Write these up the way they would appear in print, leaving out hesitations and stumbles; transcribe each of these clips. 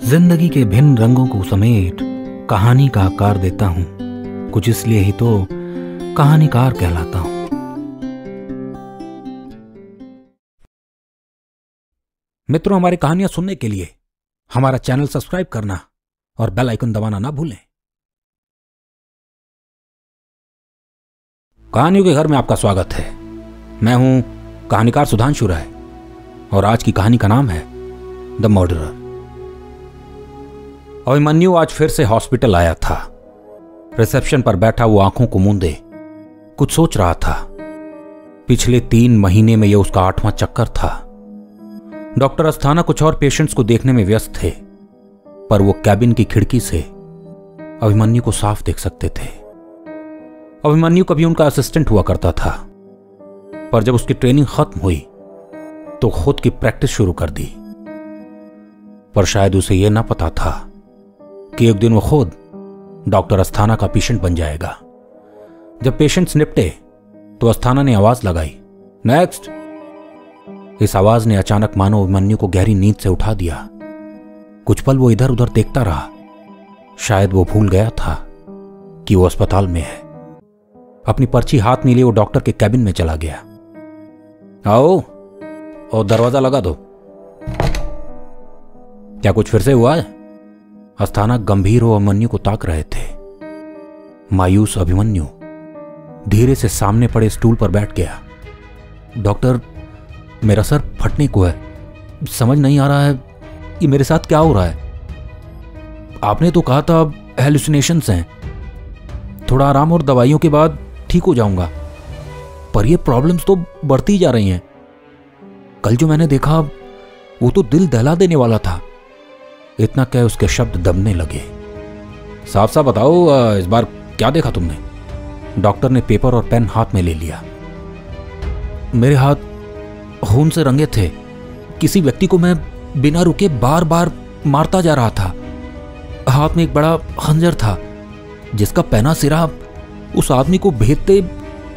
जिंदगी के भिन्न रंगों को समेट कहानी का आकार देता हूं, कुछ इसलिए ही तो कहानीकार कहलाता हूं। मित्रों, हमारी कहानियां सुनने के लिए हमारा चैनल सब्सक्राइब करना और बेल आइकन दबाना ना भूलें। कहानियों के घर में आपका स्वागत है। मैं हूं कहानीकार सुधांशु राय और आज की कहानी का नाम है द मर्डरर। अभिमन्यु आज फिर से हॉस्पिटल आया था। रिसेप्शन पर बैठा वो आंखों को मूंदे कुछ सोच रहा था। पिछले 3 महीने में यह उसका 8वां चक्कर था। डॉक्टर अस्थाना कुछ और पेशेंट्स को देखने में व्यस्त थे, पर वो कैबिन की खिड़की से अभिमन्यु को साफ देख सकते थे। अभिमन्यु कभी उनका असिस्टेंट हुआ करता था, पर जब उसकी ट्रेनिंग खत्म हुई तो खुद की प्रैक्टिस शुरू कर दी। पर शायद उसे यह ना पता था कि एक दिन वो खुद डॉक्टर अस्थाना का पेशेंट बन जाएगा। जब पेशेंट्स निपटे तो अस्थाना ने आवाज लगाई, नेक्स्ट। इस आवाज ने अचानक मानो अभिमन्यु को गहरी नींद से उठा दिया। कुछ पल वो इधर उधर देखता रहा। शायद वो भूल गया था कि वो अस्पताल में है। अपनी पर्ची हाथ में लिए वो डॉक्टर के कैबिन में चला गया। आओ और दरवाजा लगा दो। क्या कुछ फिर से हुआ है? अस्थाना गंभीर हो अभिमन्यु को ताक रहे थे। मायूस अभिमन्यु धीरे से सामने पड़े स्टूल पर बैठ गया। डॉक्टर, मेरा सर फटने को है। समझ नहीं आ रहा है कि मेरे साथ क्या हो रहा है। आपने तो कहा था हेलुसिनेशंस हैं, थोड़ा आराम और दवाइयों के बाद ठीक हो जाऊंगा, पर ये प्रॉब्लम्स तो बढ़ती जा रही हैं। कल जो मैंने देखा वो तो दिल दहला देने वाला था। इतना कह उसके शब्द दबने लगे। साफ साफ बताओ, इस बार क्या देखा तुमने? डॉक्टर ने पेपर और पेन हाथ में ले लिया। मेरे हाथ खून से रंगे थे। किसी व्यक्ति को मैं बिना रुके बार बार मारता जा रहा था। हाथ में एक बड़ा खंजर था जिसका पैना सिरा उस आदमी को भेदते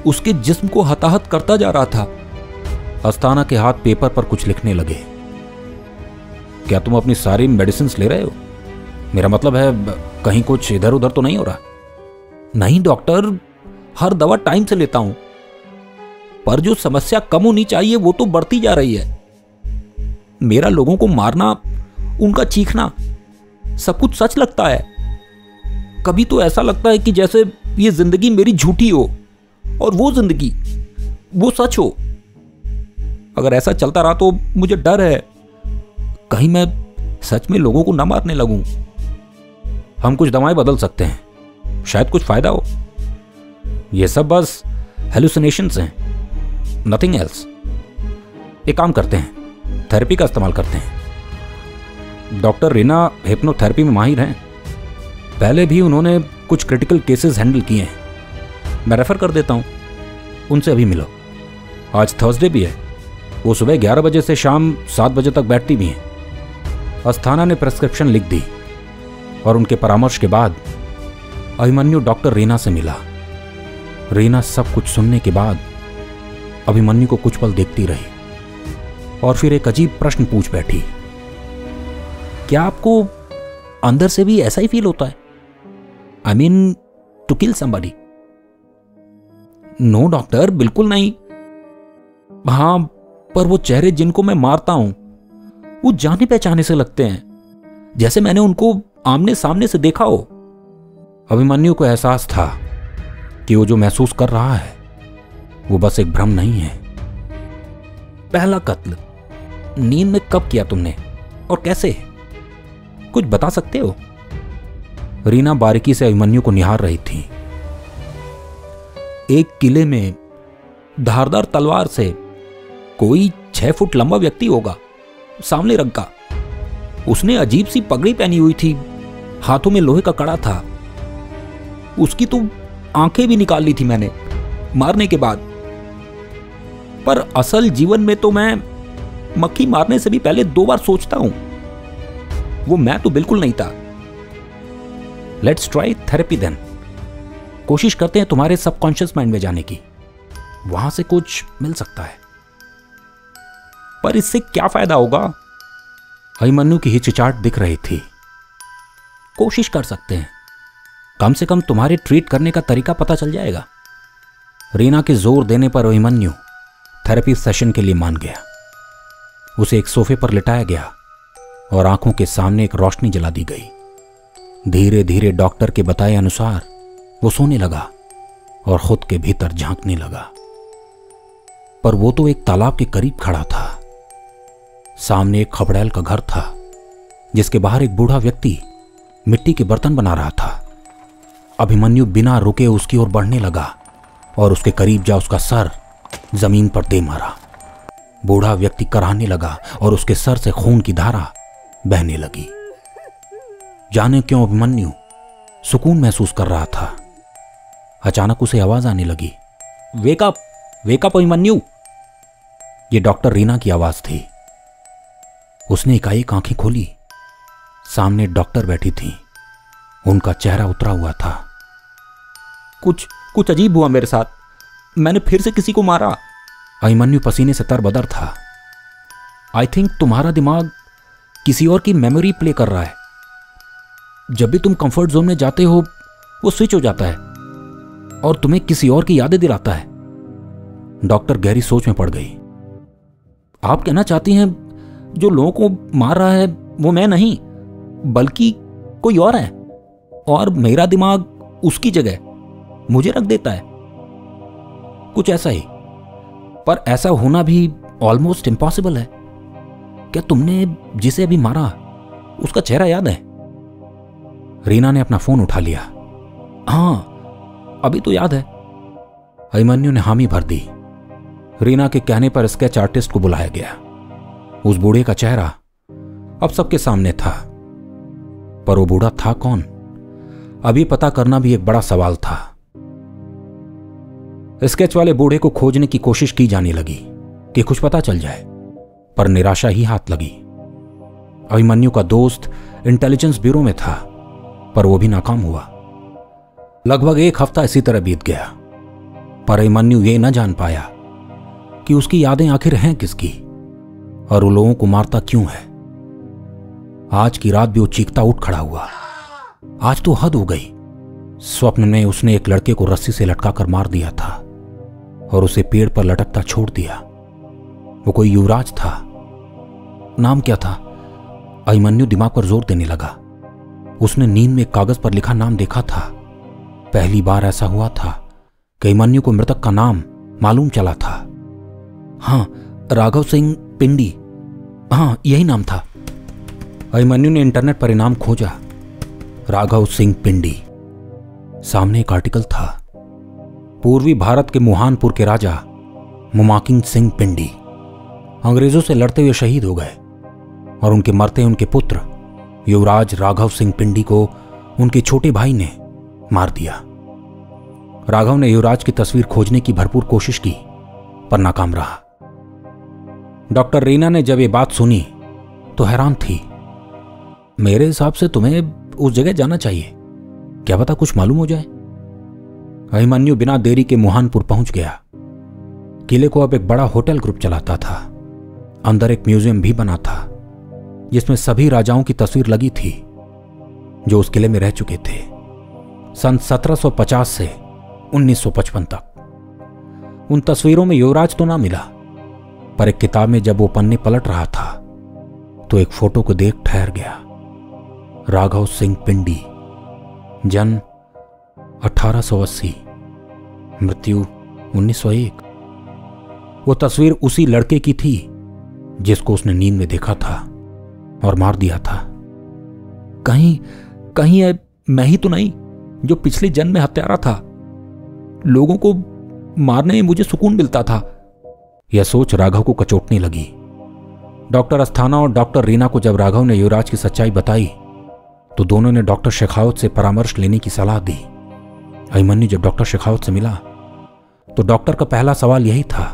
उसके जिस्म को हताहत करता जा रहा था। अस्थाना के हाथ पेपर पर कुछ लिखने लगे। क्या तुम अपनी सारी मेडिसिन ले रहे हो? मेरा मतलब है कहीं कुछ इधर उधर तो नहीं हो रहा? नहीं डॉक्टर, हर दवा टाइम से लेता हूं, पर जो समस्या कम होनी चाहिए वो तो बढ़ती जा रही है। मेरा लोगों को मारना, उनका चीखना, सब कुछ सच लगता है। कभी तो ऐसा लगता है कि जैसे ये जिंदगी मेरी झूठी हो और वो जिंदगी वो सच हो। अगर ऐसा चलता रहा तो मुझे डर है कहीं मैं सच में लोगों को ना मारने लगूं। हम कुछ दवाएं बदल सकते हैं, शायद कुछ फायदा हो। ये सब बस हेलुसिनेशंस हैं, नथिंग एल्स। एक काम करते हैं, थेरेपी का इस्तेमाल करते हैं। डॉक्टर रीना हिप्नोथेरेपी में माहिर हैं। पहले भी उन्होंने कुछ क्रिटिकल केसेस हैंडल किए हैं। मैं रेफर कर देता हूं, उनसे अभी मिलो। आज थर्सडे भी है। वो सुबह 11 बजे से शाम 7 बजे तक बैठती भी हैं। अस्थाना ने प्रेस्क्रिप्शन लिख दी और उनके परामर्श के बाद अभिमन्यु डॉक्टर रीना से मिला। रीना सब कुछ सुनने के बाद अभिमन्यु को कुछ पल देखती रही और फिर एक अजीब प्रश्न पूछ बैठी। क्या आपको अंदर से भी ऐसा ही फील होता है? I mean to kill somebody? No doctor, बिल्कुल नहीं। हां, पर वो चेहरे जिनको मैं मारता हूं वो जाने पहचाने से लगते हैं, जैसे मैंने उनको आमने सामने से देखा हो। अभिमन्यु को एहसास था कि वो जो महसूस कर रहा है वो बस एक भ्रम नहीं है। पहला कत्ल नींद में कब किया तुमने और कैसे? कुछ बता सकते हो? रीना बारीकी से अभिमन्यु को निहार रही थी। एक किले में धारदार तलवार से कोई 6 फुट लंबा व्यक्ति होगा, सांवले रंग का। उसने अजीब सी पगड़ी पहनी हुई थी, हाथों में लोहे का कड़ा था। उसकी तो आंखें भी निकाल ली थी मैंने मारने के बाद। पर असल जीवन में तो मैं मक्खी मारने से भी पहले 2 बार सोचता हूं। वो मैं तो बिल्कुल नहीं था। Let's try therapy then. कोशिश करते हैं तुम्हारे सबकॉन्शियस माइंड में जाने की, वहां से कुछ मिल सकता है। पर इससे क्या फायदा होगा? अभिमन्यु की हिचकिचाहट दिख रही थी। कोशिश कर सकते हैं, कम से कम तुम्हारे ट्रीट करने का तरीका पता चल जाएगा। रीना के जोर देने पर अभिमन्यु थेरेपी सेशन के लिए मान गया। उसे एक सोफे पर लिटाया गया और आंखों के सामने एक रोशनी जला दी गई। धीरे धीरे डॉक्टर के बताए अनुसार वो सोने लगा और खुद के भीतर झांकने लगा। पर वो तो एक तालाब के करीब खड़ा था। सामने एक खपड़ैल का घर था जिसके बाहर एक बूढ़ा व्यक्ति मिट्टी के बर्तन बना रहा था। अभिमन्यु बिना रुके उसकी ओर बढ़ने लगा और उसके करीब जा उसका सर जमीन पर दे मारा। बूढ़ा व्यक्ति कराहने लगा और उसके सर से खून की धारा बहने लगी। जाने क्यों अभिमन्यु सुकून महसूस कर रहा था। अचानक उसे आवाज आने लगी, वेक अप अभिमन्यु। यह डॉक्टर रीना की आवाज थी। उसने एकाएक आंखें खोली। सामने डॉक्टर बैठी थी। उनका चेहरा उतरा हुआ था। कुछ अजीब हुआ मेरे साथ, मैंने फिर से किसी को मारा। अभिमन्यु पसीने से तरबदर था। आई थिंक तुम्हारा दिमाग किसी और की मेमोरी प्ले कर रहा है। जब भी तुम कंफर्ट जोन में जाते हो वो स्विच हो जाता है और तुम्हें किसी और की यादें दिलाता है। डॉक्टर गहरी सोच में पड़ गई। आप कहना चाहती हैं जो लोगों को मार रहा है वो मैं नहीं बल्कि कोई और है, और मेरा दिमाग उसकी जगह मुझे रख देता है, कुछ ऐसा ही। पर ऐसा होना भी ऑलमोस्ट इम्पॉसिबल है। क्या तुमने जिसे अभी मारा उसका चेहरा याद है? रीना ने अपना फोन उठा लिया। हाँ, अभी तो याद है। अभिमन्यु ने हामी भर दी। रीना के कहने पर स्केच आर्टिस्ट को बुलाया गया। उस बूढ़े का चेहरा अब सबके सामने था, पर वो बूढ़ा था कौन, अभी पता करना भी एक बड़ा सवाल था। स्केच वाले बूढ़े को खोजने की कोशिश की जाने लगी कि कुछ पता चल जाए, पर निराशा ही हाथ लगी। अभिमन्यु का दोस्त इंटेलिजेंस ब्यूरो में था, पर वो भी नाकाम हुआ। लगभग एक हफ्ता इसी तरह बीत गया, पर अभिमन्यु ये न जान पाया कि उसकी यादें आखिर हैं किसकी और वो लोगों को मारता क्यों है। आज की रात भी वो चीखता उठ खड़ा हुआ। आज तो हद हो गई। स्वप्न में उसने एक लड़के को रस्सी से लटकाकर मार दिया था और उसे पेड़ पर लटकता छोड़ दिया। वो कोई युवराज था। नाम क्या था? अभिमन्यु दिमाग पर जोर देने लगा। उसने नींद में कागज पर लिखा नाम देखा था। पहली बार ऐसा हुआ था कि अभिमन्यु को मृतक का नाम मालूम चला था। हाँ, राघव सिंह पिंडी। हाँ, यही नाम था। अभिमन्यु ने इंटरनेट पर इनाम खोजा। राघव सिंह पिंडी। सामने एक आर्टिकल था। पूर्वी भारत के मुहानपुर के राजा मुमाकिन सिंह पिंडी अंग्रेजों से लड़ते हुए शहीद हो गए और उनके मरते उनके पुत्र युवराज राघव सिंह पिंडी को उनके छोटे भाई ने मार दिया। राघव ने युवराज की तस्वीर खोजने की भरपूर कोशिश की, पर नाकाम रहा। डॉक्टर रीना ने जब ये बात सुनी तो हैरान थी। मेरे हिसाब से तुम्हें उस जगह जाना चाहिए, क्या पता कुछ मालूम हो जाए। अभिमन्यु बिना देरी के मुहानपुर पहुंच गया। किले को अब एक बड़ा होटल ग्रुप चलाता था। अंदर एक म्यूजियम भी बना था जिसमें सभी राजाओं की तस्वीर लगी थी जो उस किले में रह चुके थे, सन 1750 से 1955 तक। उन तस्वीरों में युवराज तो ना मिला, पर एक किताब में जब वो पन्ने पलट रहा था तो एक फोटो को देख ठहर गया। राघव सिंह पिंडी, जन्म 1880, मृत्यु 1901। वो तस्वीर उसी लड़के की थी जिसको उसने नींद में देखा था और मार दिया था। कहीं मैं ही तो नहीं जो पिछले जन्म में हत्यारा था। लोगों को मारने में मुझे सुकून मिलता था। यह सोच राघव को कचोटने लगी। डॉक्टर अस्थाना और डॉक्टर रीना को जब राघव ने युवराज की सच्चाई बताई तो दोनों ने डॉक्टर शेखावत से परामर्श लेने की सलाह दी। अभिमन्यु जब डॉक्टर शेखावत से मिला तो डॉक्टर का पहला सवाल यही था,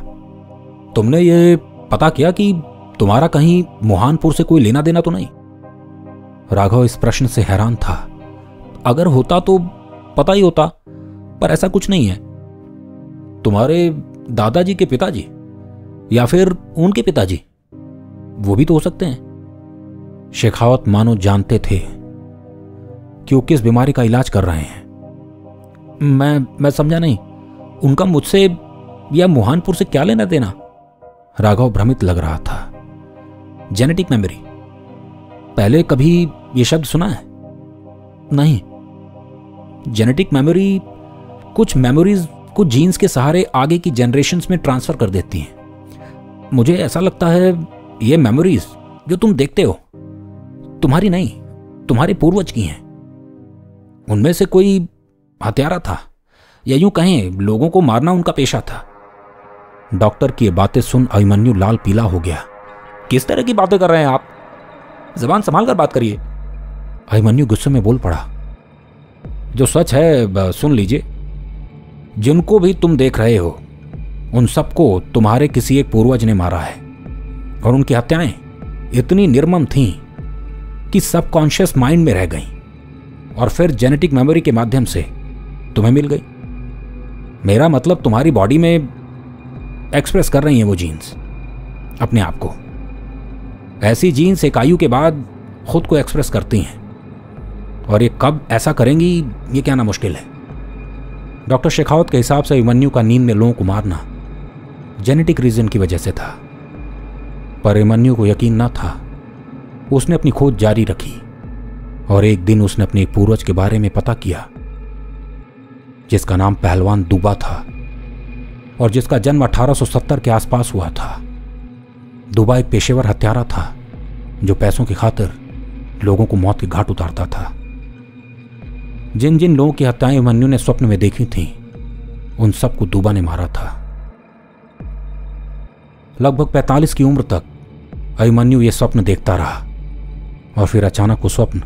तुमने ये पता किया कि तुम्हारा कहीं मुहानपुर से कोई लेना देना तो नहीं? राघव इस प्रश्न से हैरान था। अगर होता तो पता ही होता, पर ऐसा कुछ नहीं है। तुम्हारे दादाजी के पिताजी या फिर उनके पिताजी, वो भी तो हो सकते हैं। शेखावत मानो जानते थे। कि वो किस बीमारी का इलाज कर रहे हैं। मैं समझा नहीं, उनका मुझसे या मुहानपुर से क्या लेना देना? राघव भ्रमित लग रहा था। जेनेटिक मेमोरी, पहले कभी यह शब्द सुना है? नहीं। जेनेटिक मेमोरी कुछ मेमोरीज कुछ जीन्स के सहारे आगे की जनरेशन्स में ट्रांसफर कर देती हैं। मुझे ऐसा लगता है ये मेमोरीज जो तुम देखते हो तुम्हारी नहीं, तुम्हारे पूर्वज की हैं। उनमें से कोई हत्यारा था, या यूं कहें लोगों को मारना उनका पेशा था। डॉक्टर की ये बातें सुन अभिमन्यु लाल पीला हो गया। किस तरह की बातें कर रहे हैं आप? जबान संभाल कर बात करिए। अभिमन्यु गुस्से में बोल पड़ा। जो सच है सुन लीजिए। जिनको भी तुम देख रहे हो उन सबको तुम्हारे किसी एक पूर्वज ने मारा है, और उनकी हत्याएं इतनी निर्मम थीं कि सबकॉन्शियस माइंड में रह गईं और फिर जेनेटिक मेमोरी के माध्यम से तुम्हें मिल गई। मेरा मतलब तुम्हारी बॉडी में एक्सप्रेस कर रही हैं वो जीन्स अपने आप को। ऐसी जीन्स एक आयु के बाद खुद को एक्सप्रेस करती हैं, और ये कब ऐसा करेंगी ये कहना मुश्किल है। डॉक्टर शेखावत के हिसाब से अभिमन्यु का नींद में लोगों को मारना जेनेटिक रीजन की वजह से था, पर अभिमन्यु को यकीन न था। उसने अपनी खोज जारी रखी और एक दिन उसने अपने एक पूर्वज के बारे में पता किया जिसका नाम पहलवान दुबा था और जिसका जन्म 1870 के आसपास हुआ था। दुबा एक पेशेवर हत्यारा था जो पैसों की खातिर लोगों को मौत के घाट उतारता था। जिन जिन लोगों की हत्याएं अभिमन्यु ने स्वप्न में देखी थीं, उन सबको दुबा ने मारा था। लगभग 45 की उम्र तक अभिमन्यु यह स्वप्न देखता रहा, और फिर अचानक वो स्वप्न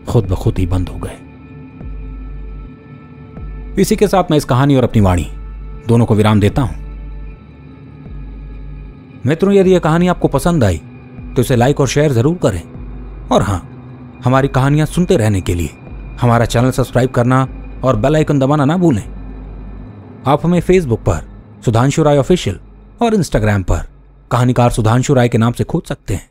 खुद ब खुद ही बंद हो गए। इसी के साथ मैं इस कहानी और अपनी वाणी दोनों को विराम देता हूं। मित्रों, यदि यह कहानी आपको पसंद आई तो इसे लाइक और शेयर जरूर करें, और हां, हमारी कहानियां सुनते रहने के लिए हमारा चैनल सब्सक्राइब करना और बेल आइकन दबाना ना भूलें। आप हमें फेसबुक पर सुधांशु राय ऑफिशियल और इंस्टाग्राम पर कहानीकार सुधांशु राय के नाम से खोज सकते हैं।